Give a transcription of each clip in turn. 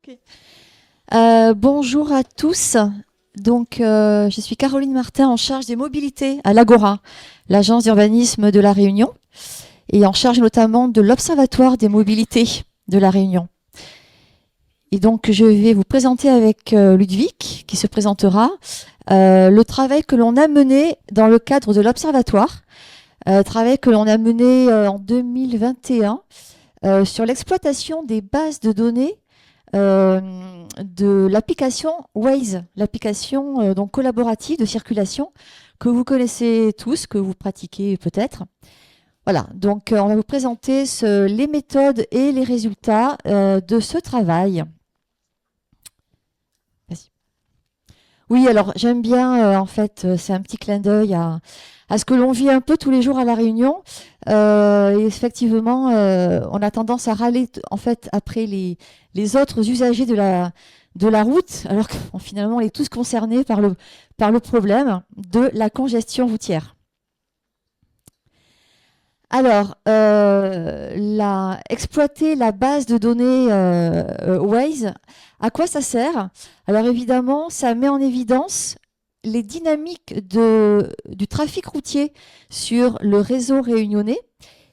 Ok. Bonjour à tous. Donc, je suis Caroline Martin, en charge des mobilités à l'Agora, l'agence d'urbanisme de La Réunion, et en charge notamment de l'Observatoire des mobilités de La Réunion. Et donc, je vais vous présenter avec Ludovic, qui se présentera, le travail que l'on a mené dans le cadre de l'Observatoire, travail que l'on a mené en 2021 sur l'exploitation des bases de données de l'application Waze, l'application donc collaborative de circulation que vous connaissez tous, que vous pratiquez peut-être. Voilà, donc on va vous présenter les méthodes et les résultats de ce travail. Merci. Oui, alors j'aime bien, en fait, c'est un petit clin d'œil à ce que l'on vit un peu tous les jours à La Réunion. Et effectivement, on a tendance à râler en fait après les autres usagers de la route, alors que bon, finalement on est tous concernés par le problème de la congestion routière. Alors, exploiter la base de données Waze, à quoi ça sert? Alors évidemment, ça met en évidence les dynamiques du trafic routier sur le réseau réunionnais.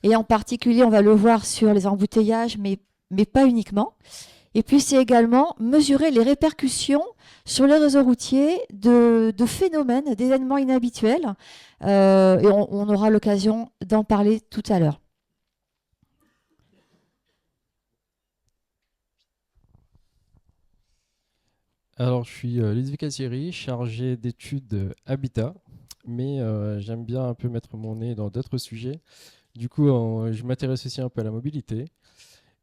Et en particulier, on va le voir sur les embouteillages, mais pas uniquement. Et puis, c'est également mesurer les répercussions sur le réseau routier de phénomènes, d'événements inhabituels. Et on aura l'occasion d'en parler tout à l'heure. Alors, je suis Ludovic Assieri, chargé d'études Habitat, mais j'aime bien un peu mettre mon nez dans d'autres sujets. Du coup, je m'intéresse aussi un peu à la mobilité.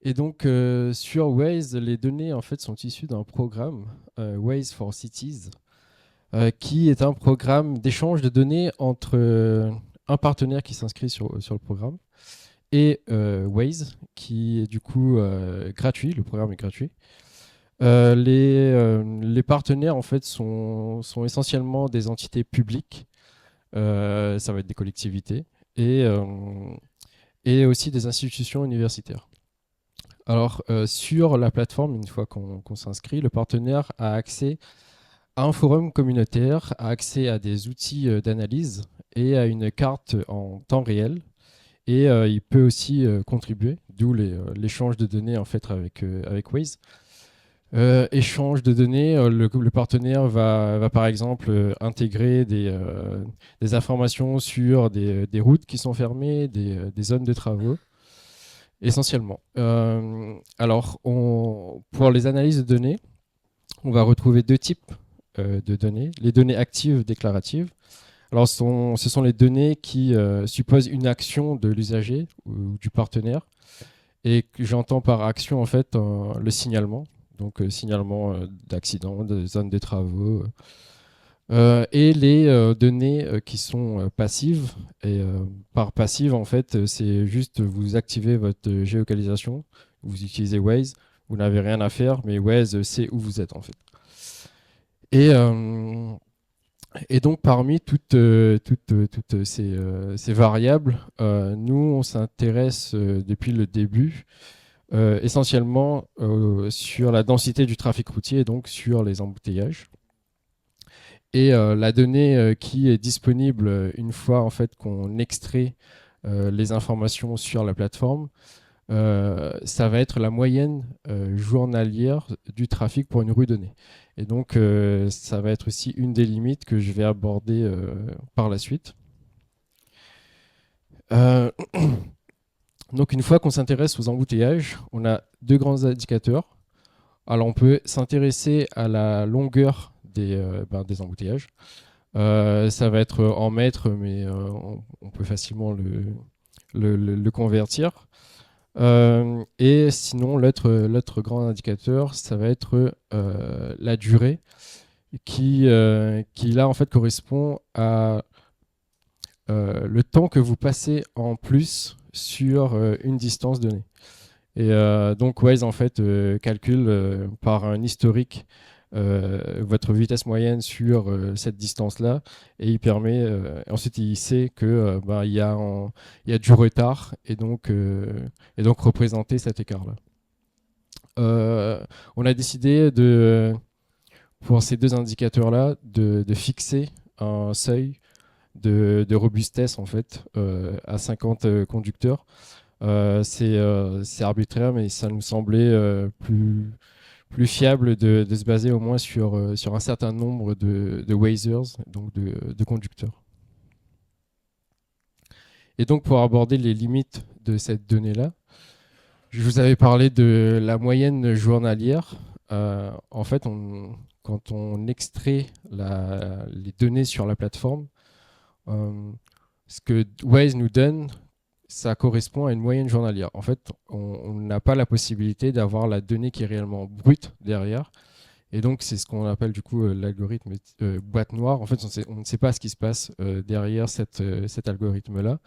Et donc, sur Waze, les données en fait sont issues d'un programme Waze for Cities, qui est un programme d'échange de données entre un partenaire qui s'inscrit sur le programme et Waze, qui est du coup gratuit. Le programme est gratuit. Les partenaires en fait sont essentiellement des entités publiques, ça va être des collectivités et aussi des institutions universitaires. Alors sur la plateforme, une fois qu'on s'inscrit, le partenaire a accès à un forum communautaire, a accès à des outils d'analyse et à une carte en temps réel. Et il peut aussi contribuer, d'où l'échange de données en fait avec Waze. Échange de données, le partenaire va par exemple intégrer des informations sur des routes qui sont fermées, des zones de travaux, essentiellement. Alors, pour les analyses de données, on va retrouver deux types de données. Les données actives déclaratives. Alors, ce sont les données qui supposent une action de l'usager ou du partenaire. Et j'entends par action, en fait, le signalement. Donc, signalement d'accidents, de zones de travaux. Et les données qui sont passives. Et par passive, en fait, c'est juste vous activez votre géolocalisation. Vous utilisez Waze. Vous n'avez rien à faire, mais Waze sait où vous êtes, en fait. Et, euh, et donc, parmi toutes ces variables, nous, on s'intéresse depuis le début essentiellement sur la densité du trafic routier et donc sur les embouteillages. Et la donnée qui est disponible une fois en fait qu'on extrait les informations sur la plateforme, ça va être la moyenne journalière du trafic pour une rue donnée. Et donc, ça va être aussi une des limites que je vais aborder par la suite. Euh, donc, une fois qu'on s'intéresse aux embouteillages, on a deux grands indicateurs. Alors, on peut s'intéresser à la longueur des embouteillages. Ça va être en mètres, mais on peut facilement le convertir. Et sinon, l'autre grand indicateur, ça va être la durée qui là, en fait, correspond à le temps que vous passez en plus sur une distance donnée. Et donc, Waze, en fait, calcule par un historique votre vitesse moyenne sur cette distance-là, et il permet, ensuite il sait que il y a du retard, et donc représenter cet écart-là. on a décidé pour ces deux indicateurs-là de fixer un seuil de robustesse en fait à 50 conducteurs. C'est arbitraire, mais ça nous semblait plus fiable de se baser au moins sur un certain nombre de Wazers, donc de conducteurs. Et donc pour aborder les limites de cette donnée-là, je vous avais parlé de la moyenne journalière. En fait, quand on extrait les données sur la plateforme, ce que Waze nous donne, ça correspond à une moyenne journalière. En fait, on n'a pas la possibilité d'avoir la donnée qui est réellement brute derrière. Et donc, c'est ce qu'on appelle du coup l'algorithme boîte noire. En fait, on ne sait pas ce qui se passe derrière cet algorithme-là.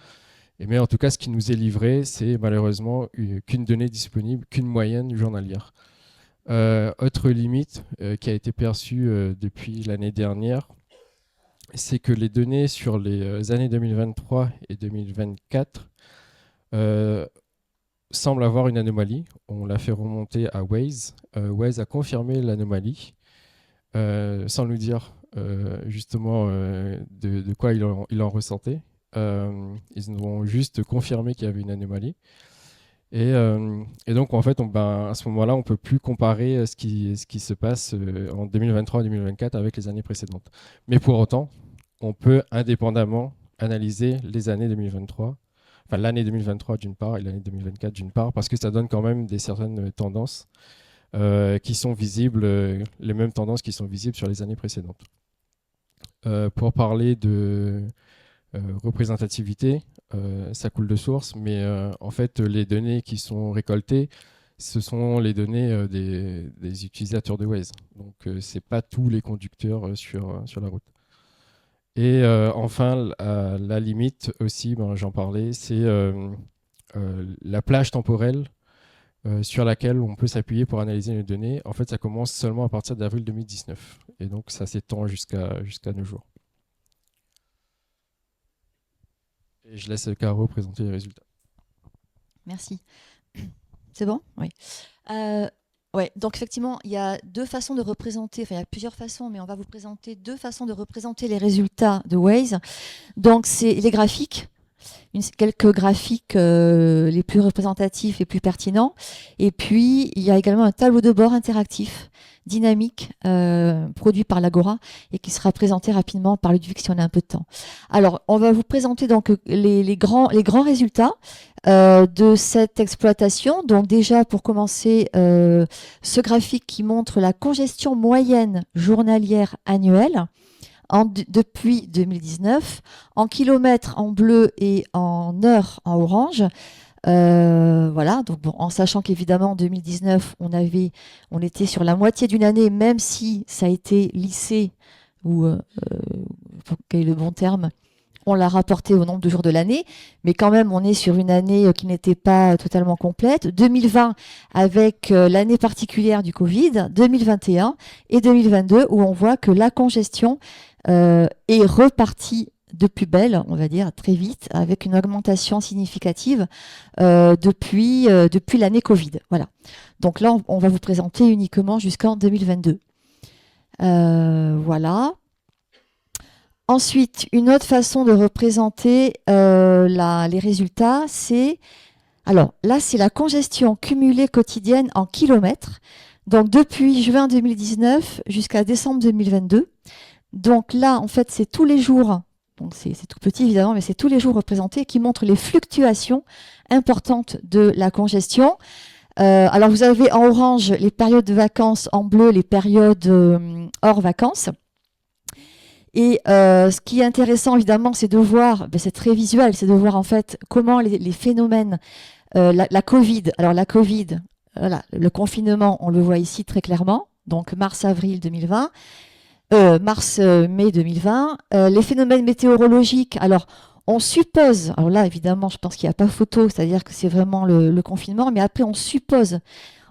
Mais en tout cas, ce qui nous est livré, c'est malheureusement qu'une donnée disponible, qu'une moyenne journalière. Autre limite qui a été perçue depuis l'année dernière, c'est que les données sur les années 2023 et 2024 semblent avoir une anomalie. On l'a fait remonter à Waze. Waze a confirmé l'anomalie sans nous dire justement de quoi il en ressentait. Ils nous ont juste confirmé qu'il y avait une anomalie. Et donc, en fait, à ce moment-là, on ne peut plus comparer ce qui se passe en 2023 et 2024 avec les années précédentes. Mais pour autant, on peut indépendamment analyser les années 2023, enfin l'année 2023 d'une part et l'année 2024 d'une part, parce que ça donne quand même certaines tendances qui sont visibles, les mêmes tendances qui sont visibles sur les années précédentes. Pour parler de représentativité, ça coule de source, mais en fait, les données qui sont récoltées, ce sont les données des utilisateurs de Waze. Donc, ce n'est pas tous les conducteurs sur la route. Et enfin, la limite aussi, j'en parlais, c'est la plage temporelle sur laquelle on peut s'appuyer pour analyser les données. En fait, ça commence seulement à partir d'avril 2019. Et donc, ça s'étend jusqu'à nos jours. Et je laisse Caro présenter les résultats. Merci. C'est bon ? Oui. Ouais, donc effectivement, il y a deux façons de représenter, enfin il y a plusieurs façons, mais on va vous présenter deux façons de représenter les résultats de Waze. Donc c'est les graphiques, quelques graphiques les plus représentatifs, les plus pertinents. Et puis il y a également un tableau de bord interactif, dynamique, produit par l'Agora et qui sera présenté rapidement par Ludwig si on a un peu de temps. Alors, on va vous présenter donc les grands résultats de cette exploitation. Donc déjà, pour commencer, ce graphique qui montre la congestion moyenne journalière annuelle depuis 2019, en kilomètres en bleu et en heures en orange. Voilà, donc bon, en sachant qu'évidemment en 2019 on était sur la moitié d'une année, même si ça a été lissé ou quel est le bon terme, on l'a rapporté au nombre de jours de l'année, mais quand même on est sur une année qui n'était pas totalement complète. 2020 avec l'année particulière du Covid, 2021 et 2022 où on voit que la congestion est repartie de plus belle, on va dire, très vite, avec une augmentation significative depuis l'année Covid. Voilà. Donc là, on va vous présenter uniquement jusqu'en 2022. Voilà. Ensuite, une autre façon de représenter les résultats, c'est... Alors là, c'est la congestion cumulée quotidienne en kilomètres. Donc depuis juin 2019 jusqu'à décembre 2022. Donc là, en fait, c'est tous les jours... Donc c'est tout petit évidemment, mais c'est tous les jours représentés qui montrent les fluctuations importantes de la congestion. Alors vous avez en orange les périodes de vacances, en bleu les périodes hors vacances. Et ce qui est intéressant évidemment, c'est de voir, c'est très visuel, c'est de voir en fait comment les phénomènes, la Covid, alors la Covid, voilà, le confinement, on le voit ici très clairement, donc mars-avril 2020. Mars-mai 2020. Les phénomènes météorologiques, alors on suppose, alors là évidemment je pense qu'il n'y a pas photo, c'est-à-dire que c'est vraiment le confinement, mais après on suppose,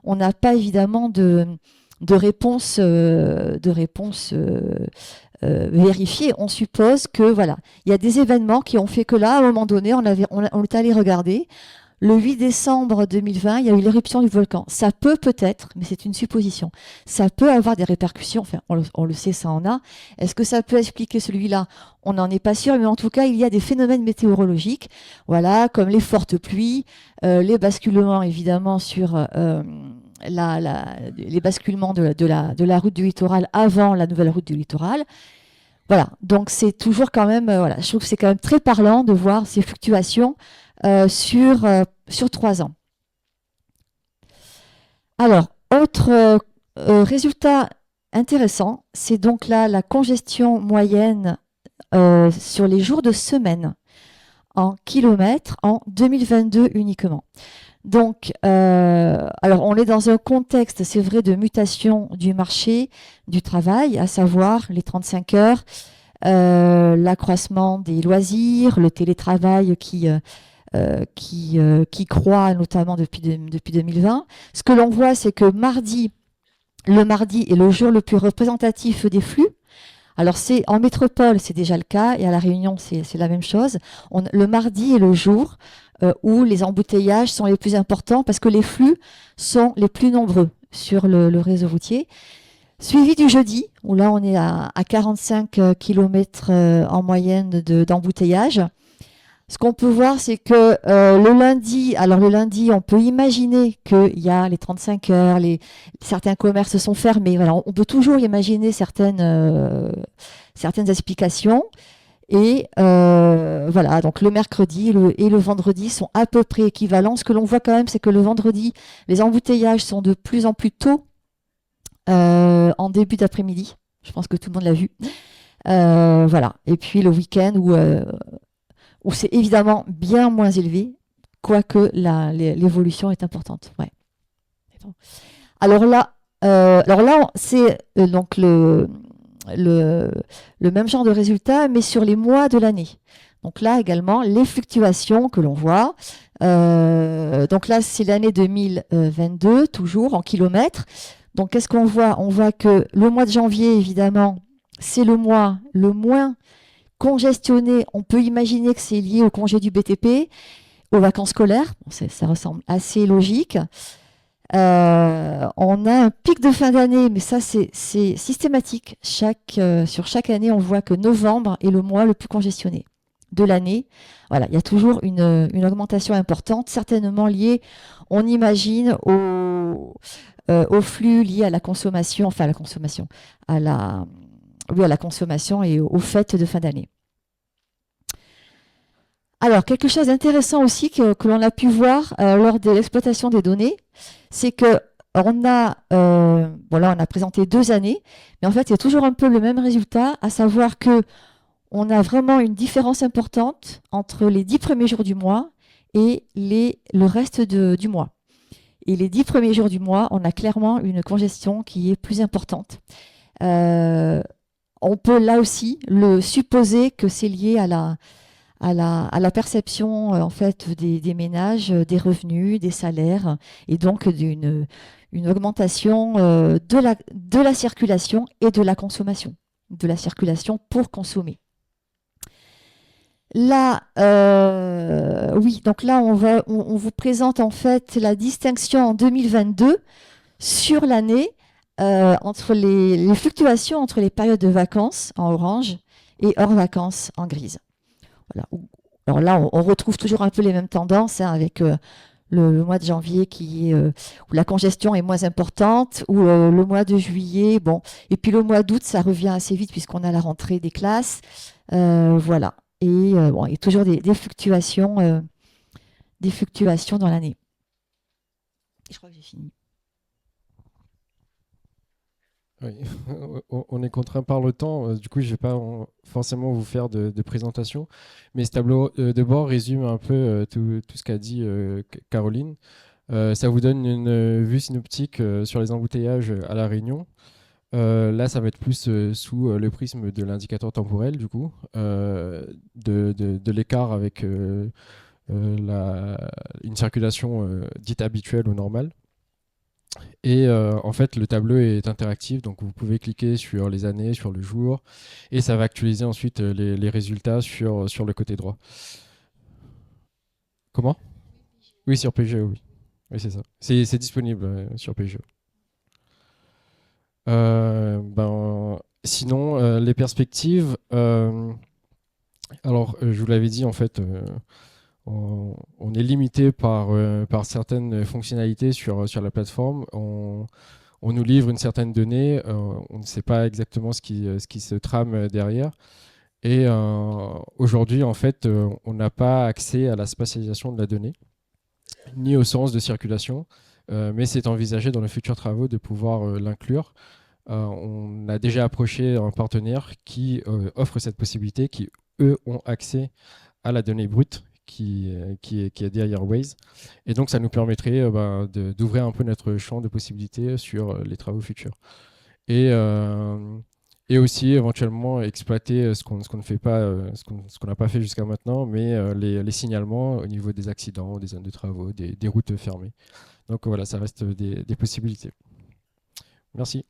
on n'a pas évidemment de réponse, vérifiée, on suppose que voilà, il y a des événements qui ont fait que là, à un moment donné, on est allé regarder, le 8 décembre 2020, il y a eu l'éruption du volcan. Ça peut peut-être, mais c'est une supposition, ça peut avoir des répercussions, enfin on le sait, ça en a. Est-ce que ça peut expliquer celui-là? On n'en est pas sûr, mais en tout cas, il y a des phénomènes météorologiques, voilà, comme les fortes pluies, les basculements évidemment sur les basculements de la route du littoral avant la nouvelle route du littoral. Voilà, donc c'est toujours quand même, voilà, je trouve que c'est quand même très parlant de voir ces fluctuations sur 3 ans. Alors, autre résultat intéressant, c'est donc là la congestion moyenne sur les jours de semaine en kilomètres en 2022 uniquement. Donc, alors on est dans un contexte, c'est vrai, de mutation du marché du travail, à savoir les 35 heures, l'accroissement des loisirs, le télétravail qui croît notamment depuis 2020. Ce que l'on voit, c'est que le mardi est le jour le plus représentatif des flux. Alors en métropole, c'est déjà le cas, et à La Réunion, c'est la même chose. Le mardi est le jour où les embouteillages sont les plus importants parce que les flux sont les plus nombreux sur le réseau routier. Suivi du jeudi, où là on est à 45 km en moyenne d'embouteillage. Ce qu'on peut voir, c'est que le lundi, on peut imaginer qu'il y a les 35 heures, certains commerces sont fermés. Voilà, on peut toujours imaginer certaines explications. Et voilà, donc le mercredi et le vendredi sont à peu près équivalents. Ce que l'on voit quand même, c'est que le vendredi, les embouteillages sont de plus en plus tôt en début d'après-midi. Je pense que tout le monde l'a vu. Voilà. Et puis le week-end où c'est évidemment bien moins élevé, quoique l'évolution est importante. Ouais. Alors là, c'est donc le même genre de résultat, mais sur les mois de l'année. Donc là également, les fluctuations que l'on voit. Donc là, c'est l'année 2022, toujours en kilomètres. Donc qu'est-ce qu'on voit? On voit que le mois de janvier, évidemment, c'est le mois le moins congestionné. On peut imaginer que c'est lié au congé du BTP, aux vacances scolaires. Bon, ça ressemble assez logique. On a un pic de fin d'année, mais ça c'est systématique. Sur chaque année, on voit que novembre est le mois le plus congestionné de l'année. Voilà, il y a toujours une augmentation importante, certainement liée, on imagine, au flux lié à la consommation, enfin à la consommation, à la consommation et aux fêtes de fin d'année. Alors, quelque chose d'intéressant aussi que l'on a pu voir lors de l'exploitation des données, c'est que on a présenté 2 années, mais en fait, il y a toujours un peu le même résultat, à savoir que on a vraiment une différence importante entre les 10 premiers jours du mois et le reste du mois. Et les 10 premiers jours du mois, on a clairement une congestion qui est plus importante. On peut là aussi le supposer que c'est lié à la perception en fait des ménages, des revenus, des salaires, et donc d'une augmentation de la circulation et de la consommation, de la circulation pour consommer. Là, oui, donc là, on vous présente en fait la distinction en 2022 sur l'année entre les fluctuations entre les périodes de vacances en orange et hors vacances en grise. Voilà. Alors là, on retrouve toujours un peu les mêmes tendances avec le mois de janvier où la congestion est moins importante, ou le mois de juillet, bon, et puis le mois d'août, ça revient assez vite puisqu'on a la rentrée des classes. Voilà. Et bon, il y a toujours des fluctuations dans l'année. Je crois que j'ai fini. Oui, on est contraint par le temps, du coup je ne vais pas forcément vous faire de présentation, mais ce tableau de bord résume un peu tout ce qu'a dit Caroline. Ça vous donne une vue synoptique sur les embouteillages à La Réunion. Là, ça va être plus sous le prisme de l'indicateur temporel, du coup, de l'écart avec une circulation dite habituelle ou normale. Et en fait, le tableau est interactif, donc vous pouvez cliquer sur les années, sur le jour, et ça va actualiser ensuite les résultats sur le côté droit. Comment ? Oui, sur PGE, oui. Oui, c'est ça. C'est disponible sur PGE. Sinon, les perspectives. Alors, je vous l'avais dit, en fait, on est limité par certaines fonctionnalités sur la plateforme. On nous livre une certaine donnée, on ne sait pas exactement ce qui se trame derrière. Et aujourd'hui, en fait, on n'a pas accès à la spatialisation de la donnée, ni au sens de circulation, mais c'est envisagé dans les futurs travaux de pouvoir l'inclure. On a déjà approché un partenaire qui offre cette possibilité, qui, eux, ont accès à la donnée brute qui est derrière Waze. Et donc, ça nous permettrait d'ouvrir un peu notre champ de possibilités sur les travaux futurs. Et, euh, et aussi, éventuellement, exploiter ce qu'on ne fait pas, ce qu'on n'a pas fait jusqu'à maintenant, mais les signalements au niveau des accidents, des zones de travaux, des routes fermées. Donc voilà, ça reste des possibilités. Merci.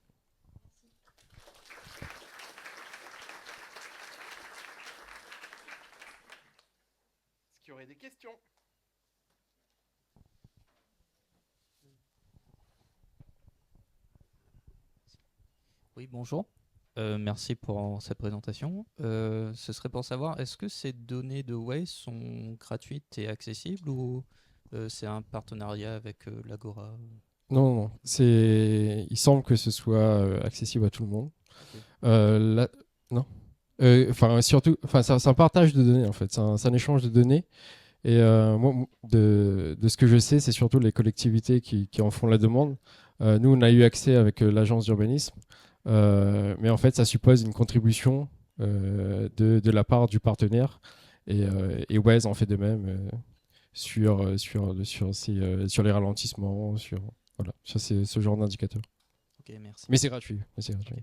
Est-ce qu'il y aurait des questions? Oui, bonjour. Merci pour cette présentation. Ce serait pour savoir, est-ce que ces données de Waze sont gratuites et accessibles ou c'est un partenariat avec l'Agora? Non, non, il semble que ce soit accessible à tout le monde. Ok. Non. Enfin, surtout, enfin, c'est un partage de données en fait, c'est un échange de données. Et moi, de ce que je sais, c'est surtout les collectivités qui en font la demande. Nous, on a eu accès avec l'agence d'urbanisme, mais en fait, ça suppose une contribution de la part du partenaire. Et Waze en fait de même sur les ralentissements, voilà, ça c'est ce genre d'indicateur. Ok, merci. Mais c'est gratuit. Mais c'est gratuit. Ok.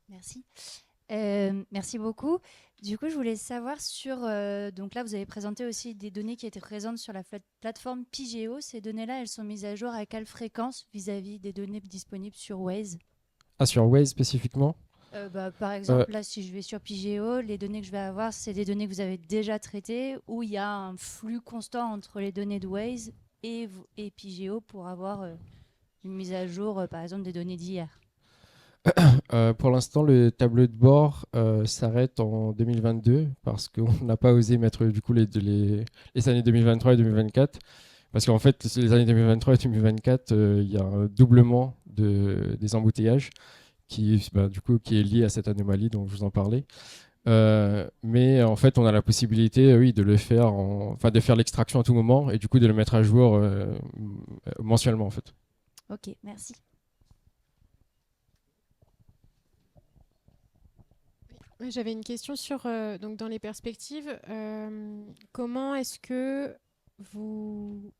Merci. Merci beaucoup. Du coup, je voulais savoir sur... donc là, vous avez présenté aussi des données qui étaient présentes sur la plateforme Pigeo. Ces données-là, elles sont mises à jour à quelle fréquence vis-à-vis des données disponibles sur Waze? Ah, sur Waze spécifiquement? Par exemple, là, si je vais sur Pigeo, les données que je vais avoir, c'est des données que vous avez déjà traitées, où il y a un flux constant entre les données de Waze et Pigeo pour avoir une mise à jour, par exemple, des données d'hier. Pour l'instant, le tableau de bord s'arrête en 2022 parce qu'on n'a pas osé mettre du coup les années 2023 et 2024. Parce qu'en fait, les années 2023 et 2024, il y a un doublement des embouteillages du coup, qui est lié à cette anomalie dont je vous en parlais. Mais en fait, on a la possibilité, oui, de le faire, de faire l'extraction à tout moment et du coup de le mettre à jour mensuellement en fait. Ok, merci. J'avais une question sur, donc dans les perspectives, comment est-ce que vous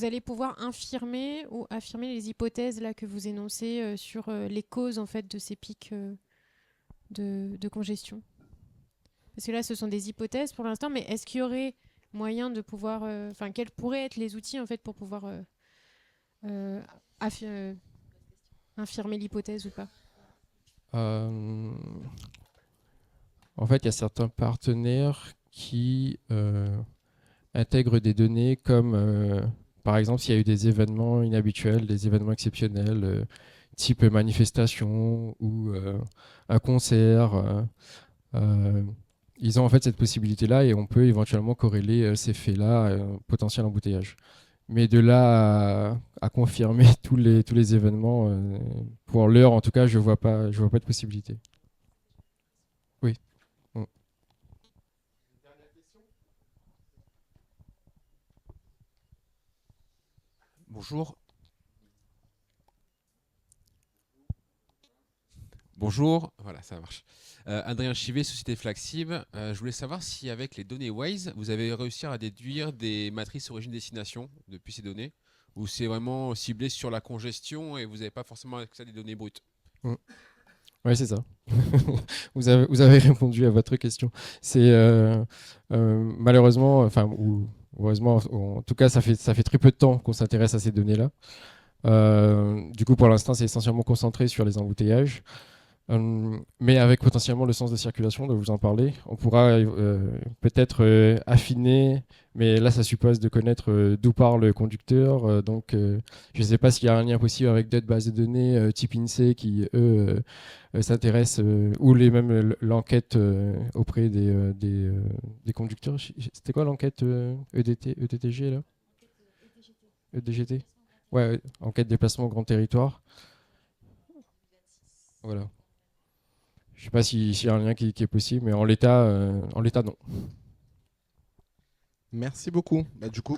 allez pouvoir infirmer ou affirmer les hypothèses là, que vous énoncez sur les causes en fait, de ces pics de congestion? Parce que là, ce sont des hypothèses pour l'instant, mais est-ce qu'il y aurait moyen de pouvoir... quels pourraient être les outils en fait, pour pouvoir infirmer l'hypothèse ou pas? En fait, il y a certains partenaires qui intègrent des données comme, par exemple, s'il y a eu des événements inhabituels, des événements exceptionnels, type manifestation ou un concert. Ils ont en fait cette possibilité-là et on peut éventuellement corréler ces faits-là à un potentiel embouteillage. Mais de là à confirmer tous les événements, pour l'heure en tout cas, je vois pas de possibilité. Oui. Mm. Bonjour. Bonjour, voilà, ça marche. Adrien Chivet, Société Flaxib. Je voulais savoir si avec les données Waze, vous avez réussi à déduire des matrices origine-destination depuis ces données, ou c'est vraiment ciblé sur la congestion et vous n'avez pas forcément accès à des données brutes? Oui, c'est ça. Vous avez répondu à votre question. C'est malheureusement, ou heureusement, en tout cas, ça fait très peu de temps qu'on s'intéresse à ces données-là. Du coup, pour l'instant, c'est essentiellement concentré sur les embouteillages. Mais avec potentiellement le sens de circulation, de vous en parler, on pourra peut-être affiner, mais là ça suppose de connaître d'où part le conducteur. Je ne sais pas s'il y a un lien possible avec d'autres bases de données type INSEE qui, eux, s'intéressent, ou même l'enquête auprès des conducteurs. C'était quoi l'enquête EDTG là EDGT. Ouais, enquête déplacement grand territoire. Voilà. Je ne sais pas s'il y a un lien qui est possible, mais en l'état, non. Merci beaucoup. Bah, du coup,